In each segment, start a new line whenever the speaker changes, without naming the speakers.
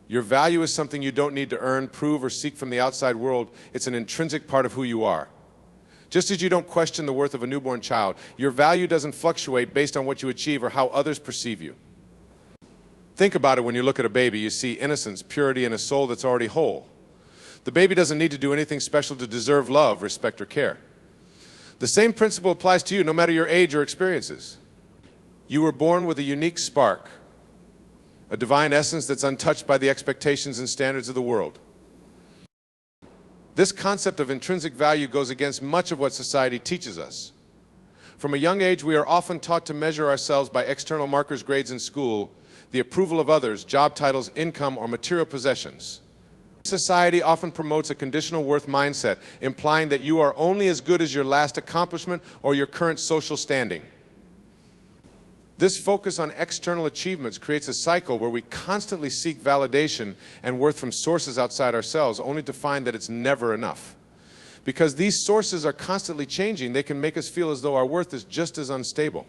Your value is something you don't need to earn, prove, or seek from the outside world. It's an intrinsic part of who you are. Just as you don't question the worth of a newborn child, your value doesn't fluctuate based on what you achieve or how others perceive you. Think about it. When you look at a baby, you see innocence, purity, and a soul that's already whole. The baby doesn't need to do anything special to deserve love, respect, or care. The same principle applies to you, no matter your age or experiences. You were born with a unique spark, a divine essence that's untouched by the expectations and standards of the world. This concept of intrinsic value goes against much of what society teaches us. From a young age, we are often taught to measure ourselves by external markers, grades in school, the approval of others, job titles, income, or material possessions. Society often promotes a conditional worth mindset, implying that you are only as good as your last accomplishment or your current social standing. This focus on external achievements creates a cycle where we constantly seek validation and worth from sources outside ourselves, only to find that it's never enough. Because these sources are constantly changing, they can make us feel as though our worth is just as unstable.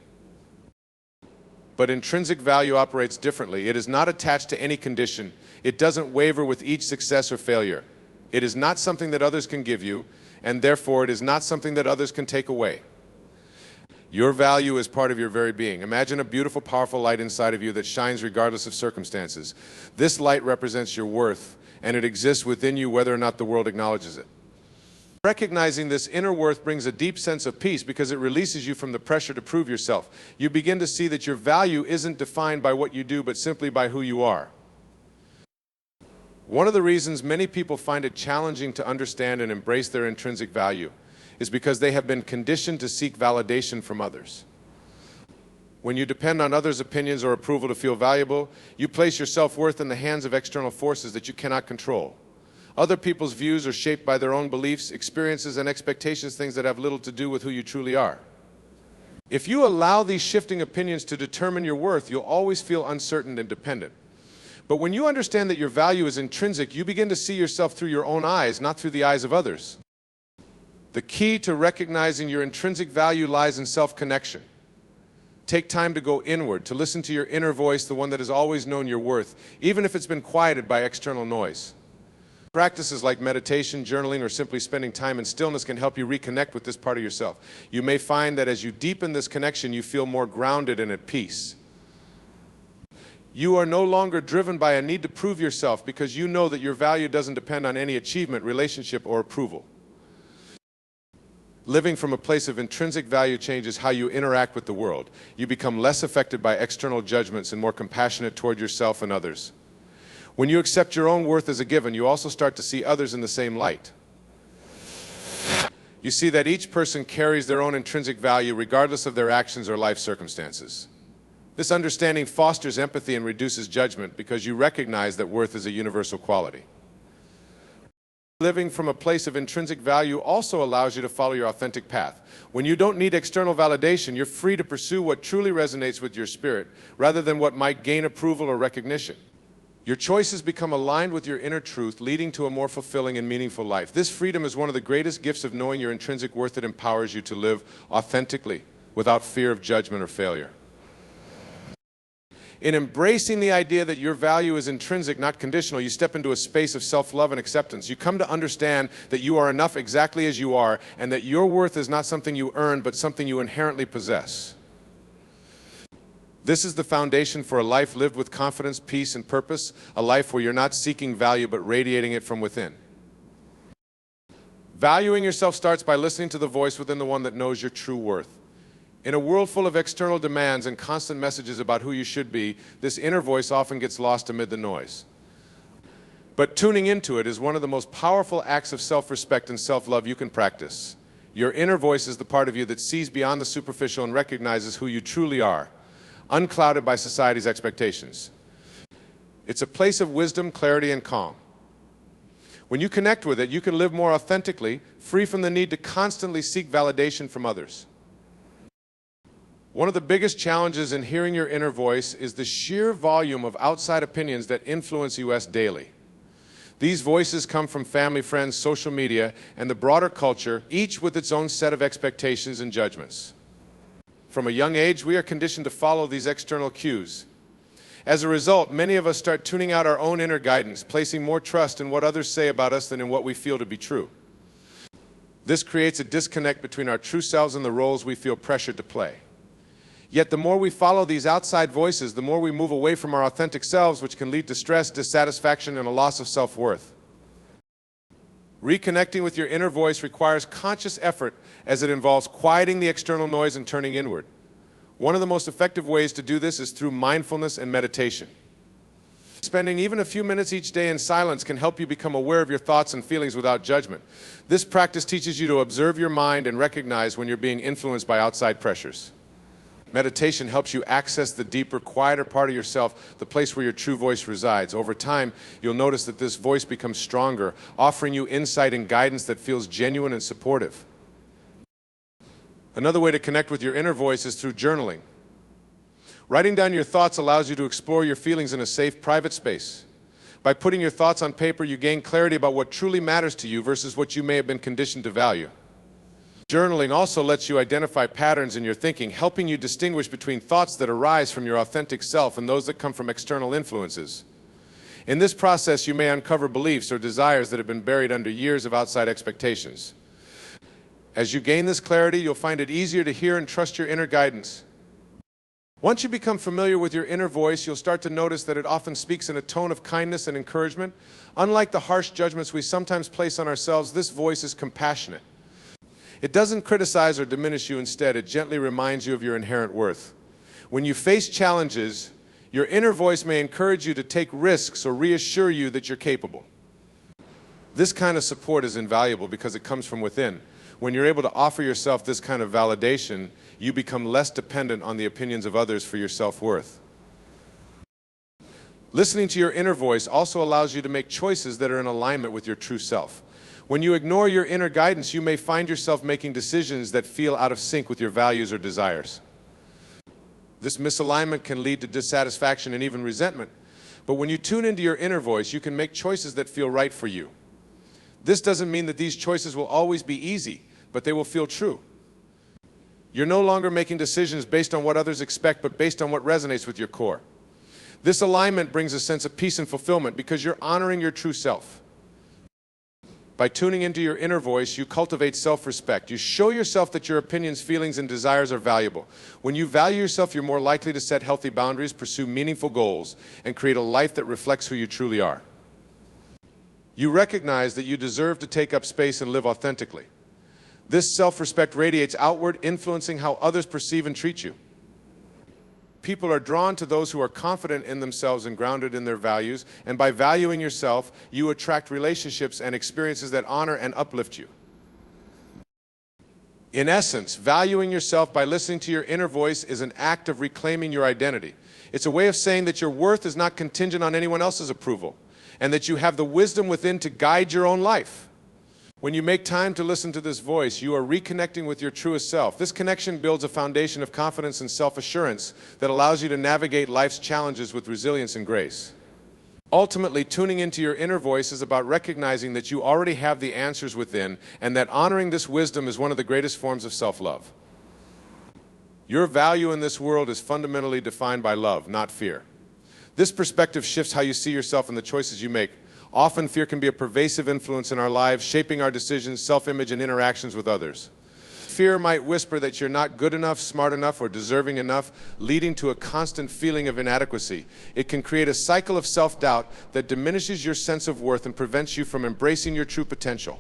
But intrinsic value operates differently. It is not attached to any condition. It doesn't waver with each success or failure. It is not something that others can give you, and therefore it is not something that others can take away. Your value is part of your very being. Imagine a beautiful, powerful light inside of you that shines regardless of circumstances. This light represents your worth, and it exists within you whether or not the world acknowledges it. Recognizing this inner worth brings a deep sense of peace because it releases you from the pressure to prove yourself. You begin to see that your value isn't defined by what you do, but simply by who you are. One of the reasons many people find it challenging to understand and embrace their intrinsic value is because they have been conditioned to seek validation from others. When you depend on others' opinions or approval to feel valuable, you place your self-worth in the hands of external forces that you cannot control. Other people's views are shaped by their own beliefs, experiences, and expectations, things that have little to do with who you truly are. If you allow these shifting opinions to determine your worth, you'll always feel uncertain and dependent. But when you understand that your value is intrinsic, you begin to see yourself through your own eyes, not through the eyes of others. The key to recognizing your intrinsic value lies in self-connection. Take time to go inward, to listen to your inner voice, the one that has always known your worth, even if it's been quieted by external noise. Practices like meditation, journaling, or simply spending time in stillness can help you reconnect with this part of yourself. You may find that as you deepen this connection, you feel more grounded and at peace. You are no longer driven by a need to prove yourself because you know that your value doesn't depend on any achievement, relationship, or approval. Living from a place of intrinsic value changes how you interact with the world. You become less affected by external judgments and more compassionate toward yourself and others. When you accept your own worth as a given, you also start to see others in the same light. You see that each person carries their own intrinsic value regardless of their actions or life circumstances. This understanding fosters empathy and reduces judgment because you recognize that worth is a universal quality. Living from a place of intrinsic value also allows you to follow your authentic path. When you don't need external validation, you're free to pursue what truly resonates with your spirit, rather than what might gain approval or recognition. Your choices become aligned with your inner truth, leading to a more fulfilling and meaningful life. This freedom is one of the greatest gifts of knowing your intrinsic worth. It empowers you to live authentically, without fear of judgment or failure. In embracing the idea that your value is intrinsic, not conditional, you step into a space of self-love and acceptance. You come to understand that you are enough exactly as you are, and that your worth is not something you earn, but something you inherently possess. This is the foundation for a life lived with confidence, peace, and purpose, a life where you're not seeking value, but radiating it from within. Valuing yourself starts by listening to the voice within the one that knows your true worth. In a world full of external demands and constant messages about who you should be, this inner voice often gets lost amid the noise. But tuning into it is one of the most powerful acts of self-respect and self-love you can practice. Your inner voice is the part of you that sees beyond the superficial and recognizes who you truly are, unclouded by society's expectations. It's a place of wisdom, clarity, and calm. When you connect with it, you can live more authentically, free from the need to constantly seek validation from others. One of the biggest challenges in hearing your inner voice is the sheer volume of outside opinions that influence us daily. These voices come from family, friends, social media, and the broader culture, each with its own set of expectations and judgments. From a young age, we are conditioned to follow these external cues. As a result, many of us start tuning out our own inner guidance, placing more trust in what others say about us than in what we feel to be true. This creates a disconnect between our true selves and the roles we feel pressured to play. Yet the more we follow these outside voices, the more we move away from our authentic selves, which can lead to stress, dissatisfaction, and a loss of self-worth. Reconnecting with your inner voice requires conscious effort, as it involves quieting the external noise and turning inward. One of the most effective ways to do this is through mindfulness and meditation. Spending even a few minutes each day in silence can help you become aware of your thoughts and feelings without judgment. This practice teaches you to observe your mind and recognize when you're being influenced by outside pressures. Meditation helps you access the deeper, quieter part of yourself, the place where your true voice resides. Over time, you'll notice that this voice becomes stronger, offering you insight and guidance that feels genuine and supportive. Another way to connect with your inner voice is through journaling. Writing down your thoughts allows you to explore your feelings in a safe, private space. By putting your thoughts on paper, you gain clarity about what truly matters to you versus what you may have been conditioned to value. Journaling also lets you identify patterns in your thinking, helping you distinguish between thoughts that arise from your authentic self and those that come from external influences. In this process, you may uncover beliefs or desires that have been buried under years of outside expectations. As you gain this clarity, you'll find it easier to hear and trust your inner guidance. Once you become familiar with your inner voice, you'll start to notice that it often speaks in a tone of kindness and encouragement. Unlike the harsh judgments we sometimes place on ourselves, this voice is compassionate. It doesn't criticize or diminish you. Instead, it gently reminds you of your inherent worth. When you face challenges, your inner voice may encourage you to take risks or reassure you that you're capable. This kind of support is invaluable because it comes from within. When you're able to offer yourself this kind of validation, you become less dependent on the opinions of others for your self-worth. Listening to your inner voice also allows you to make choices that are in alignment with your true self. When you ignore your inner guidance, you may find yourself making decisions that feel out of sync with your values or desires. This misalignment can lead to dissatisfaction and even resentment. But when you tune into your inner voice, you can make choices that feel right for you. This doesn't mean that these choices will always be easy, but they will feel true. You're no longer making decisions based on what others expect, but based on what resonates with your core. This alignment brings a sense of peace and fulfillment because you're honoring your true self. By tuning into your inner voice, you cultivate self-respect. You show yourself that your opinions, feelings, and desires are valuable. When you value yourself, you're more likely to set healthy boundaries, pursue meaningful goals, and create a life that reflects who you truly are. You recognize that you deserve to take up space and live authentically. This self-respect radiates outward, influencing how others perceive and treat you. People are drawn to those who are confident in themselves and grounded in their values, and by valuing yourself, you attract relationships and experiences that honor and uplift you. In essence, valuing yourself by listening to your inner voice is an act of reclaiming your identity. It's a way of saying that your worth is not contingent on anyone else's approval, and that you have the wisdom within to guide your own life. When you make time to listen to this voice, you are reconnecting with your truest self. This connection builds a foundation of confidence and self-assurance that allows you to navigate life's challenges with resilience and grace. Ultimately, tuning into your inner voice is about recognizing that you already have the answers within, and that honoring this wisdom is one of the greatest forms of self-love. Your value in this world is fundamentally defined by love, not fear. This perspective shifts how you see yourself and the choices you make. Often, fear can be a pervasive influence in our lives, shaping our decisions, self-image, and interactions with others. Fear might whisper that you're not good enough, smart enough, or deserving enough, leading to a constant feeling of inadequacy. It can create a cycle of self-doubt that diminishes your sense of worth and prevents you from embracing your true potential.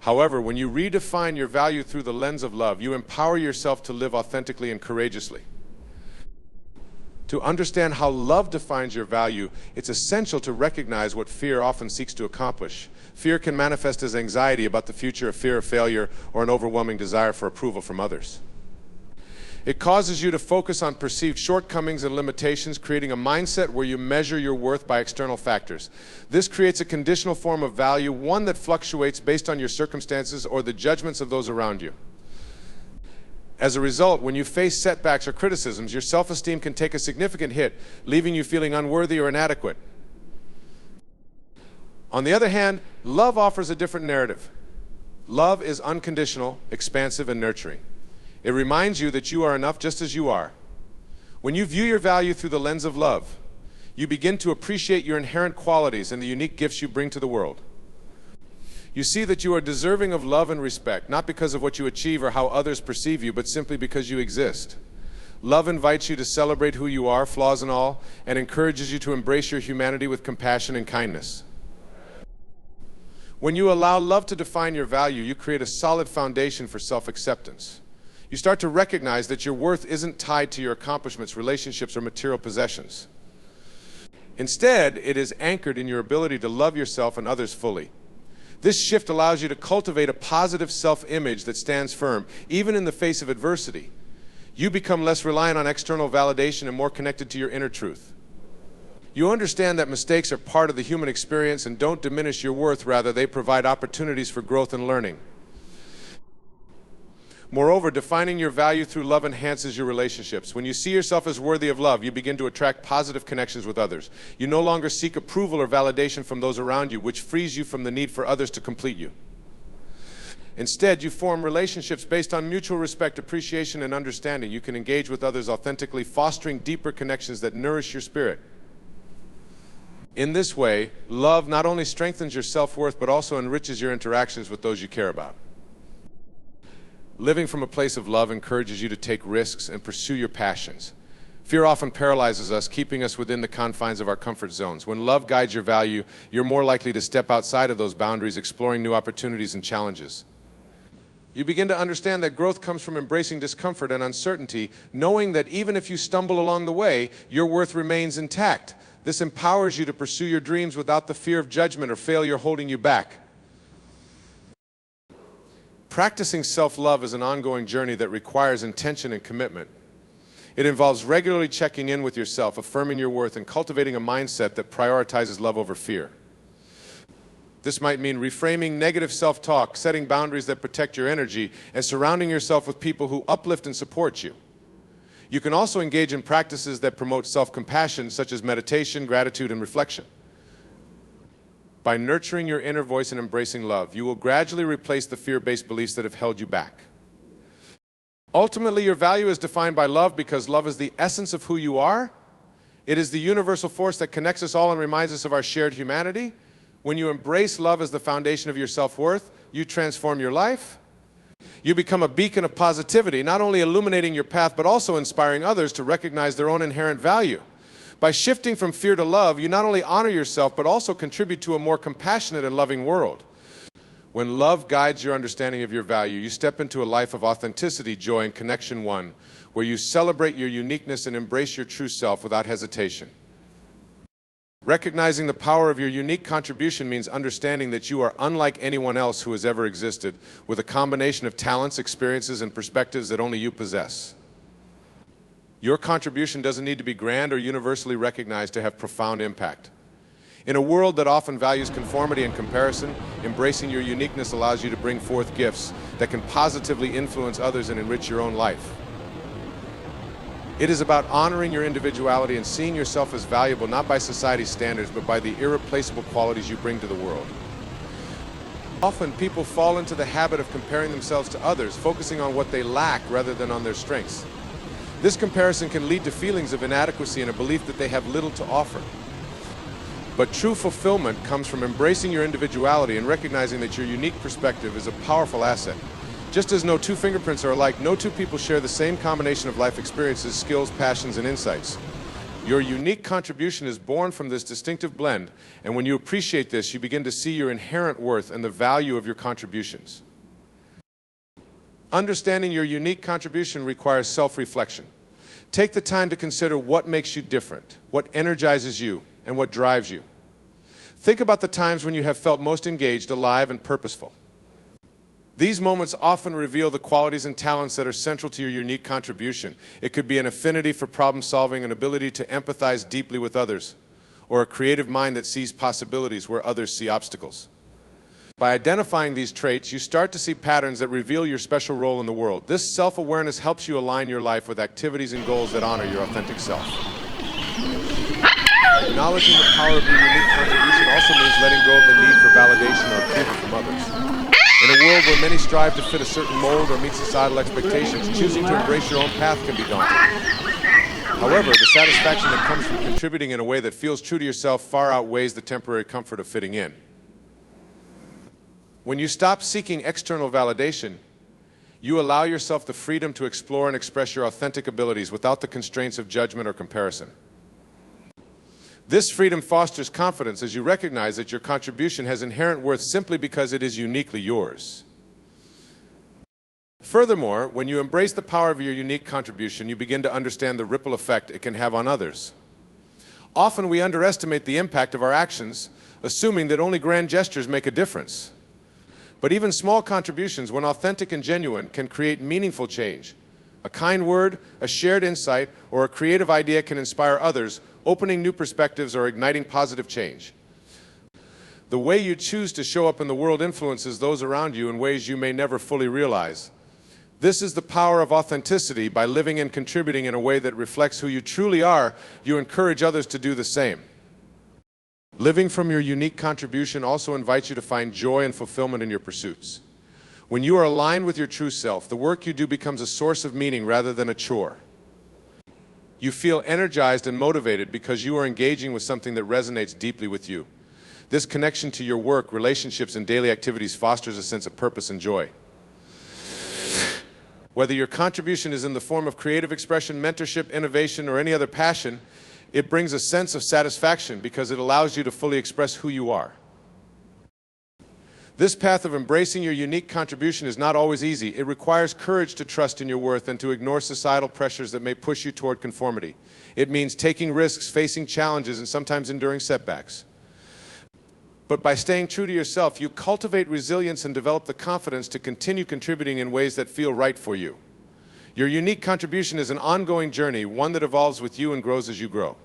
However, when you redefine your value through the lens of love, you empower yourself to live authentically and courageously. To understand how love defines your value, it's essential to recognize what fear often seeks to accomplish. Fear can manifest as anxiety about the future, a fear of failure, or an overwhelming desire for approval from others. It causes you to focus on perceived shortcomings and limitations, creating a mindset where you measure your worth by external factors. This creates a conditional form of value, one that fluctuates based on your circumstances or the judgments of those around you. As a result, when you face setbacks or criticisms, your self-esteem can take a significant hit, leaving you feeling unworthy or inadequate. On the other hand, love offers a different narrative. Love is unconditional, expansive, and nurturing. It reminds you that you are enough just as you are. When you view your value through the lens of love, you begin to appreciate your inherent qualities and the unique gifts you bring to the world. You see that you are deserving of love and respect, not because of what you achieve or how others perceive you, but simply because you exist. Love invites you to celebrate who you are, flaws and all, and encourages you to embrace your humanity with compassion and kindness. When you allow love to define your value, you create a solid foundation for self-acceptance. You start to recognize that your worth isn't tied to your accomplishments, relationships, or material possessions. Instead, it is anchored in your ability to love yourself and others fully. This shift allows you to cultivate a positive self-image that stands firm, even in the face of adversity. You become less reliant on external validation and more connected to your inner truth. You understand that mistakes are part of the human experience and don't diminish your worth, rather they provide opportunities for growth and learning. Moreover, defining your value through love enhances your relationships. When you see yourself as worthy of love, you begin to attract positive connections with others. You no longer seek approval or validation from those around you, which frees you from the need for others to complete you. Instead, you form relationships based on mutual respect, appreciation, and understanding. You can engage with others authentically, fostering deeper connections that nourish your spirit. In this way, love not only strengthens your self-worth, but also enriches your interactions with those you care about. Living from a place of love encourages you to take risks and pursue your passions. Fear often paralyzes us, keeping us within the confines of our comfort zones. When love guides your value, you're more likely to step outside of those boundaries, exploring new opportunities and challenges. You begin to understand that growth comes from embracing discomfort and uncertainty, knowing that even if you stumble along the way, your worth remains intact. This empowers you to pursue your dreams without the fear of judgment or failure holding you back. Practicing self-love is an ongoing journey that requires intention and commitment. It involves regularly checking in with yourself, affirming your worth, and cultivating a mindset that prioritizes love over fear. This might mean reframing negative self-talk, setting boundaries that protect your energy, and surrounding yourself with people who uplift and support you. You can also engage in practices that promote self-compassion, such as meditation, gratitude, and reflection. By nurturing your inner voice and embracing love, you will gradually replace the fear-based beliefs that have held you back. Ultimately, your value is defined by love because love is the essence of who you are. It is the universal force that connects us all and reminds us of our shared humanity. When you embrace love as the foundation of your self-worth, you transform your life. You become a beacon of positivity, not only illuminating your path, but also inspiring others to recognize their own inherent value. By shifting from fear to love, you not only honor yourself, but also contribute to a more compassionate and loving world. When love guides your understanding of your value, you step into a life of authenticity, joy, and connection one, where you celebrate your uniqueness and embrace your true self without hesitation. Recognizing the power of your unique contribution means understanding that you are unlike anyone else who has ever existed, with a combination of talents, experiences, and perspectives that only you possess. Your contribution doesn't need to be grand or universally recognized to have profound impact. In a world that often values conformity and comparison, embracing your uniqueness allows you to bring forth gifts that can positively influence others and enrich your own life. It is about honoring your individuality and seeing yourself as valuable not by society's standards, but by the irreplaceable qualities you bring to the world. Often people fall into the habit of comparing themselves to others, focusing on what they lack rather than on their strengths. This comparison can lead to feelings of inadequacy and a belief that they have little to offer. But true fulfillment comes from embracing your individuality and recognizing that your unique perspective is a powerful asset. Just as no two fingerprints are alike, no two people share the same combination of life experiences, skills, passions, and insights. Your unique contribution is born from this distinctive blend, and when you appreciate this, you begin to see your inherent worth and the value of your contributions. Understanding your unique contribution requires self-reflection. Take the time to consider what makes you different, what energizes you, and what drives you. Think about the times when you have felt most engaged, alive, and purposeful. These moments often reveal the qualities and talents that are central to your unique contribution. It could be an affinity for problem solving, an ability to empathize deeply with others, or a creative mind that sees possibilities where others see obstacles. By identifying these traits, you start to see patterns that reveal your special role in the world. This self-awareness helps you align your life with activities and goals that honor your authentic self. Acknowledging the power of your unique contribution also means letting go of the need for validation or approval from others. In a world where many strive to fit a certain mold or meet societal expectations, choosing to embrace your own path can be daunting. However, the satisfaction that comes from contributing in a way that feels true to yourself far outweighs the temporary comfort of fitting in. When you stop seeking external validation, you allow yourself the freedom to explore and express your authentic abilities without the constraints of judgment or comparison. This freedom fosters confidence as you recognize that your contribution has inherent worth simply because it is uniquely yours. Furthermore, when you embrace the power of your unique contribution, you begin to understand the ripple effect it can have on others. Often we underestimate the impact of our actions, assuming that only grand gestures make a difference. But even small contributions, when authentic and genuine, can create meaningful change. A kind word, a shared insight, or a creative idea can inspire others, opening new perspectives or igniting positive change. The way you choose to show up in the world influences those around you in ways you may never fully realize. This is the power of authenticity. By living and contributing in a way that reflects who you truly are, you encourage others to do the same. Living from your unique contribution also invites you to find joy and fulfillment in your pursuits. When you are aligned with your true self, the work you do becomes a source of meaning rather than a chore. You feel energized and motivated because you are engaging with something that resonates deeply with you. This connection to your work, relationships, and daily activities fosters a sense of purpose and joy. Whether your contribution is in the form of creative expression, mentorship, innovation, or any other passion, it brings a sense of satisfaction because it allows you to fully express who you are. This path of embracing your unique contribution is not always easy. It requires courage to trust in your worth and to ignore societal pressures that may push you toward conformity. It means taking risks, facing challenges, and sometimes enduring setbacks. But by staying true to yourself, you cultivate resilience and develop the confidence to continue contributing in ways that feel right for you. Your unique contribution is an ongoing journey, one that evolves with you and grows as you grow.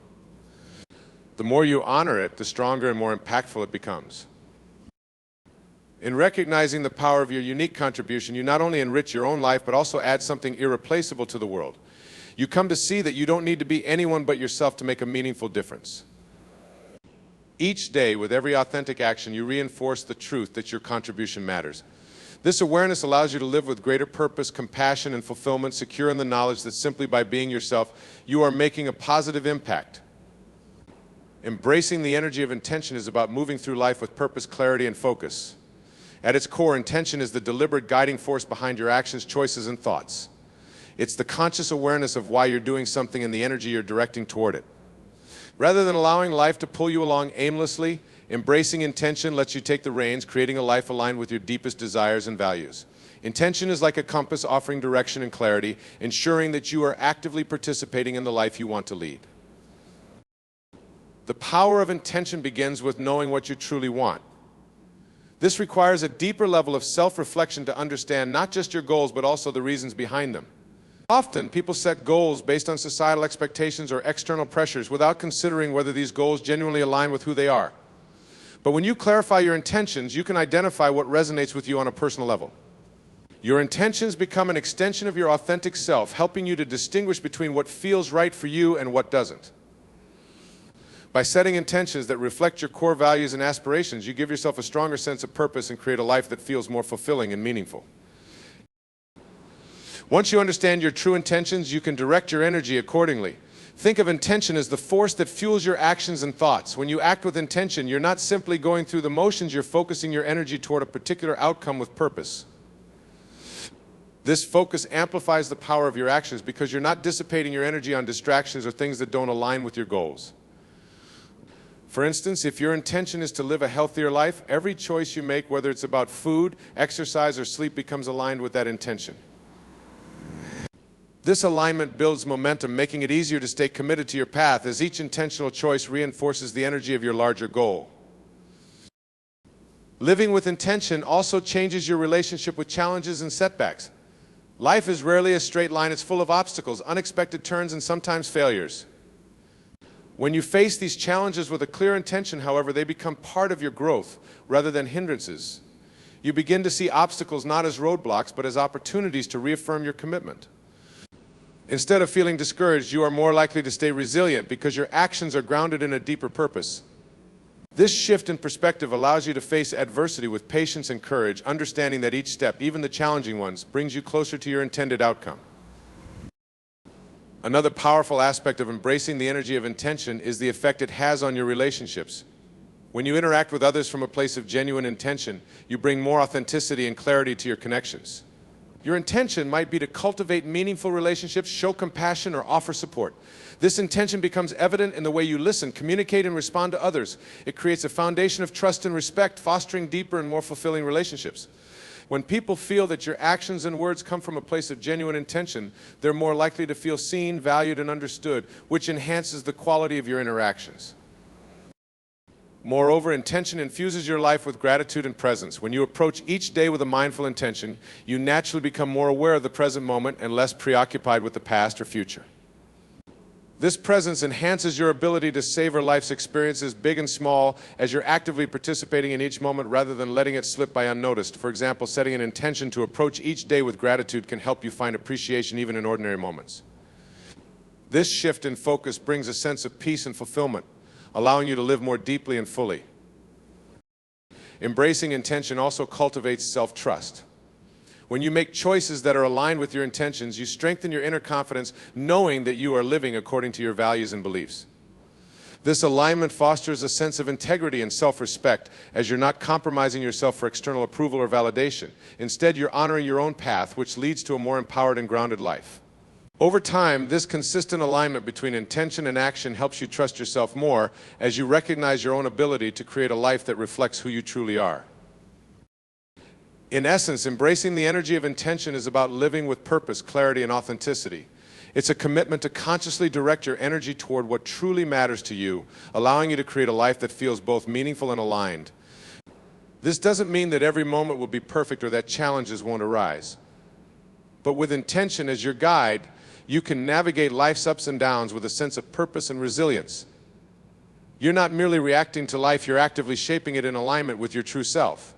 The more you honor it, the stronger and more impactful it becomes. In recognizing the power of your unique contribution, you not only enrich your own life, but also add something irreplaceable to the world. You come to see that you don't need to be anyone but yourself to make a meaningful difference. Each day, with every authentic action, you reinforce the truth that your contribution matters. This awareness allows you to live with greater purpose, compassion, and fulfillment, secure in the knowledge that simply by being yourself, you are making a positive impact. Embracing the energy of intention is about moving through life with purpose, clarity, and focus. At its core, intention is the deliberate guiding force behind your actions, choices, and thoughts. It's the conscious awareness of why you're doing something and the energy you're directing toward it. Rather than allowing life to pull you along aimlessly, embracing intention lets you take the reins, creating a life aligned with your deepest desires and values. Intention is like a compass offering direction and clarity, ensuring that you are actively participating in the life you want to lead. The power of intention begins with knowing what you truly want. This requires a deeper level of self-reflection to understand not just your goals, but also the reasons behind them. Often, people set goals based on societal expectations or external pressures without considering whether these goals genuinely align with who they are. But when you clarify your intentions, you can identify what resonates with you on a personal level. Your intentions become an extension of your authentic self, helping you to distinguish between what feels right for you and what doesn't. By setting intentions that reflect your core values and aspirations, you give yourself a stronger sense of purpose and create a life that feels more fulfilling and meaningful. Once you understand your true intentions, you can direct your energy accordingly. Think of intention as the force that fuels your actions and thoughts. When you act with intention, you're not simply going through the motions, you're focusing your energy toward a particular outcome with purpose. This focus amplifies the power of your actions because you're not dissipating your energy on distractions or things that don't align with your goals. For instance, if your intention is to live a healthier life, every choice you make, whether it's about food, exercise, or sleep, becomes aligned with that intention. This alignment builds momentum, making it easier to stay committed to your path as each intentional choice reinforces the energy of your larger goal. Living with intention also changes your relationship with challenges and setbacks. Life is rarely a straight line. It's full of obstacles, unexpected turns, and sometimes failures. When you face these challenges with a clear intention, however, they become part of your growth rather than hindrances. You begin to see obstacles not as roadblocks, but as opportunities to reaffirm your commitment. Instead of feeling discouraged, you are more likely to stay resilient because your actions are grounded in a deeper purpose. This shift in perspective allows you to face adversity with patience and courage, understanding that each step, even the challenging ones, brings you closer to your intended outcome. Another powerful aspect of embracing the energy of intention is the effect it has on your relationships. When you interact with others from a place of genuine intention, you bring more authenticity and clarity to your connections. Your intention might be to cultivate meaningful relationships, show compassion, or offer support. This intention becomes evident in the way you listen, communicate, and respond to others. It creates a foundation of trust and respect, fostering deeper and more fulfilling relationships. When people feel that your actions and words come from a place of genuine intention, they're more likely to feel seen, valued, and understood, which enhances the quality of your interactions. Moreover, intention infuses your life with gratitude and presence. When you approach each day with a mindful intention, you naturally become more aware of the present moment and less preoccupied with the past or future. This presence enhances your ability to savor life's experiences, big and small, as you're actively participating in each moment rather than letting it slip by unnoticed. For example, setting an intention to approach each day with gratitude can help you find appreciation even in ordinary moments. This shift in focus brings a sense of peace and fulfillment, allowing you to live more deeply and fully. Embracing intention also cultivates self-trust. When you make choices that are aligned with your intentions, you strengthen your inner confidence, knowing that you are living according to your values and beliefs. This alignment fosters a sense of integrity and self-respect, as you're not compromising yourself for external approval or validation. Instead, you're honoring your own path, which leads to a more empowered and grounded life. Over time, this consistent alignment between intention and action helps you trust yourself more, as you recognize your own ability to create a life that reflects who you truly are. In essence, embracing the energy of intention is about living with purpose, clarity, and authenticity. It's a commitment to consciously direct your energy toward what truly matters to you, allowing you to create a life that feels both meaningful and aligned. This doesn't mean that every moment will be perfect or that challenges won't arise. But with intention as your guide, you can navigate life's ups and downs with a sense of purpose and resilience. You're not merely reacting to life, you're actively shaping it in alignment with your true self.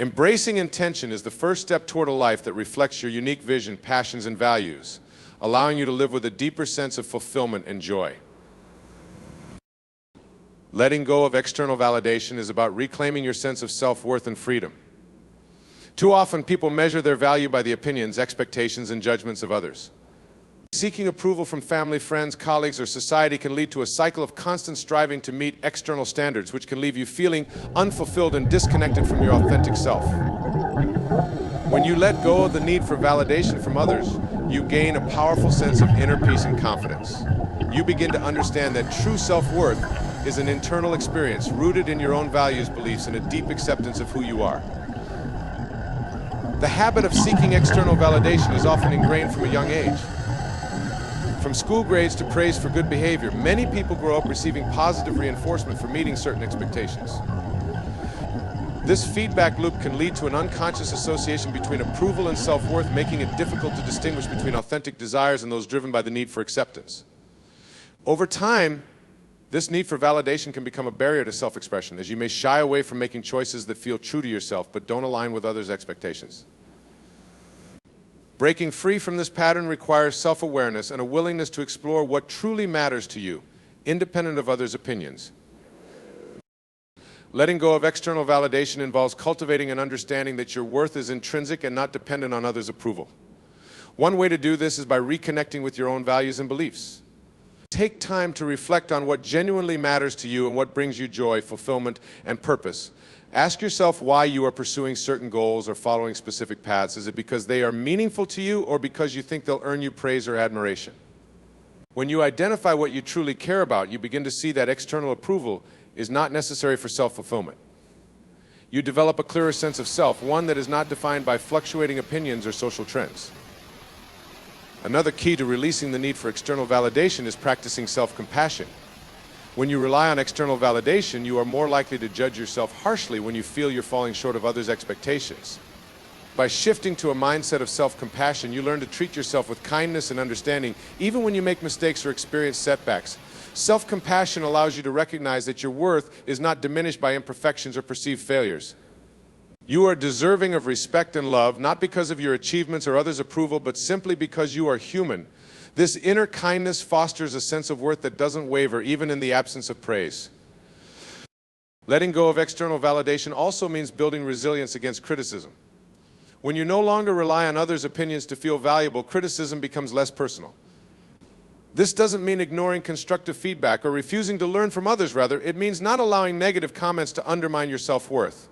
Embracing intention is the first step toward a life that reflects your unique vision, passions, and values, allowing you to live with a deeper sense of fulfillment and joy. Letting go of external validation is about reclaiming your sense of self-worth and freedom. Too often, people measure their value by the opinions, expectations, and judgments of others. Seeking approval from family, friends, colleagues, or society can lead to a cycle of constant striving to meet external standards, which can leave you feeling unfulfilled and disconnected from your authentic self. When you let go of the need for validation from others, you gain a powerful sense of inner peace and confidence. You begin to understand that true self-worth is an internal experience rooted in your own values, beliefs, and a deep acceptance of who you are. The habit of seeking external validation is often ingrained from a young age. From school grades to praise for good behavior, many people grow up receiving positive reinforcement for meeting certain expectations. This feedback loop can lead to an unconscious association between approval and self-worth, making it difficult to distinguish between authentic desires and those driven by the need for acceptance. Over time, this need for validation can become a barrier to self-expression, as you may shy away from making choices that feel true to yourself but don't align with others' expectations. Breaking free from this pattern requires self-awareness and a willingness to explore what truly matters to you, independent of others' opinions. Letting go of external validation involves cultivating an understanding that your worth is intrinsic and not dependent on others' approval. One way to do this is by reconnecting with your own values and beliefs. Take time to reflect on what genuinely matters to you and what brings you joy, fulfillment, and purpose. Ask yourself why you are pursuing certain goals or following specific paths. Is it because they are meaningful to you or because you think they'll earn you praise or admiration? When you identify what you truly care about, you begin to see that external approval is not necessary for self-fulfillment. You develop a clearer sense of self, one that is not defined by fluctuating opinions or social trends. Another key to releasing the need for external validation is practicing self-compassion. When you rely on external validation, you are more likely to judge yourself harshly when you feel you're falling short of others' expectations. By shifting to a mindset of self-compassion, you learn to treat yourself with kindness and understanding, even when you make mistakes or experience setbacks. Self-compassion allows you to recognize that your worth is not diminished by imperfections or perceived failures. You are deserving of respect and love, not because of your achievements or others' approval, but simply because you are human. This inner kindness fosters a sense of worth that doesn't waver, even in the absence of praise. Letting go of external validation also means building resilience against criticism. When you no longer rely on others' opinions to feel valuable, criticism becomes less personal. This doesn't mean ignoring constructive feedback or refusing to learn from others, rather. It means not allowing negative comments to undermine your self-worth.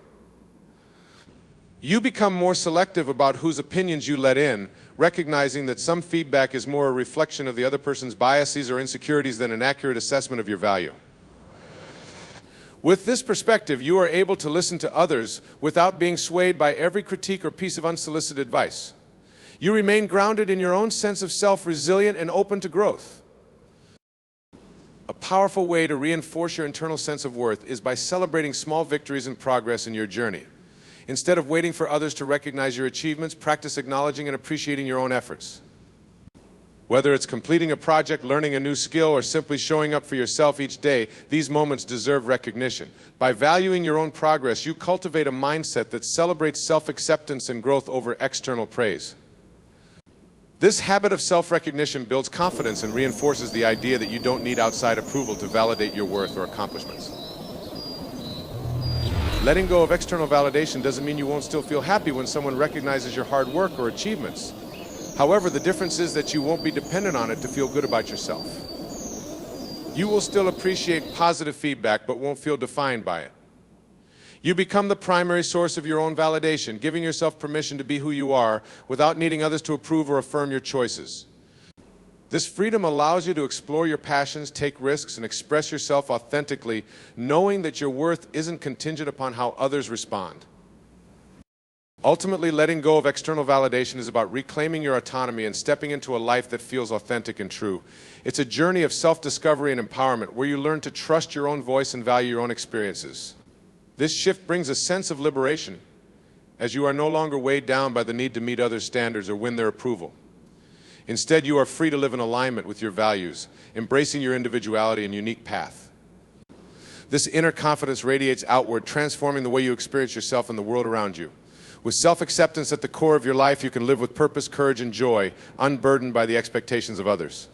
You become more selective about whose opinions you let in, recognizing that some feedback is more a reflection of the other person's biases or insecurities than an accurate assessment of your value. With this perspective, you are able to listen to others without being swayed by every critique or piece of unsolicited advice. You remain grounded in your own sense of self, resilient and open to growth. A powerful way to reinforce your internal sense of worth is by celebrating small victories and progress in your journey. Instead of waiting for others to recognize your achievements, practice acknowledging and appreciating your own efforts. Whether it's completing a project, learning a new skill, or simply showing up for yourself each day, these moments deserve recognition. By valuing your own progress, you cultivate a mindset that celebrates self-acceptance and growth over external praise. This habit of self-recognition builds confidence and reinforces the idea that you don't need outside approval to validate your worth or accomplishments. Letting go of external validation doesn't mean you won't still feel happy when someone recognizes your hard work or achievements. However, the difference is that you won't be dependent on it to feel good about yourself. You will still appreciate positive feedback, but won't feel defined by it. You become the primary source of your own validation, giving yourself permission to be who you are without needing others to approve or affirm your choices. This freedom allows you to explore your passions, take risks, and express yourself authentically, knowing that your worth isn't contingent upon how others respond. Ultimately, letting go of external validation is about reclaiming your autonomy and stepping into a life that feels authentic and true. It's a journey of self-discovery and empowerment where you learn to trust your own voice and value your own experiences. This shift brings a sense of liberation, as you are no longer weighed down by the need to meet others' standards or win their approval. Instead, you are free to live in alignment with your values, embracing your individuality and unique path. This inner confidence radiates outward, transforming the way you experience yourself and the world around you. With self-acceptance at the core of your life, you can live with purpose, courage, and joy, unburdened by the expectations of others.